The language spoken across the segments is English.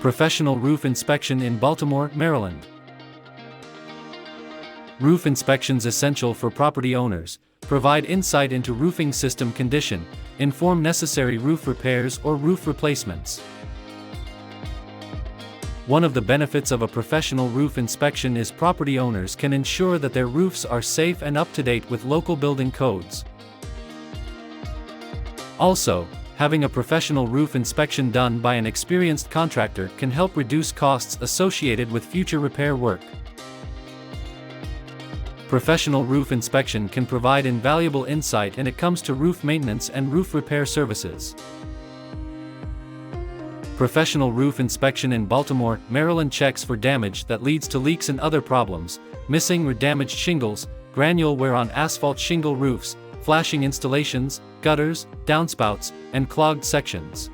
Professional roof inspection in Baltimore, Maryland. Roof inspections essential for property owners, provide insight into roofing system condition, inform necessary roof repairs or roof replacements. One of the benefits of a professional roof inspection is property owners can ensure that their roofs are safe and up to date with local building codes. Also, having a professional roof inspection done by an experienced contractor can help reduce costs associated with future repair work. Professional roof inspection can provide invaluable insight when it comes to roof maintenance and roof repair services. Professional roof inspection in Baltimore, Maryland checks for damage that leads to leaks and other problems, missing or damaged shingles, granule wear on asphalt shingle roofs, flashing installations, gutters, downspouts, and clogged sections.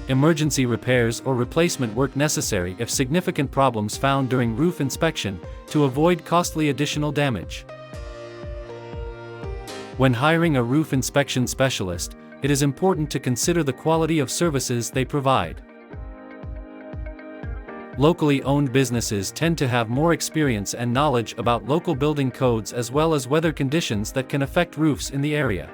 Emergency repairs or replacement work necessary if significant problems found during roof inspection, to avoid costly additional damage. When hiring a roof inspection specialist, it is important to consider the quality of services they provide. Locally owned businesses tend to have more experience and knowledge about local building codes as well as weather conditions that can affect roofs in the area.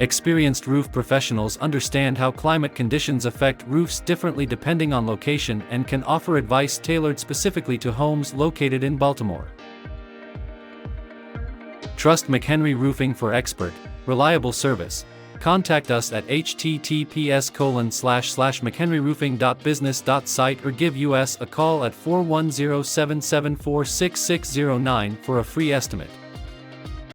Experienced roof professionals understand how climate conditions affect roofs differently depending on location and can offer advice tailored specifically to homes located in Baltimore. Trust McHenry Roofing for expert, reliable service. Contact us at https://mchenryroofing.business.site or give us a call at 410-774-6609 for a free estimate.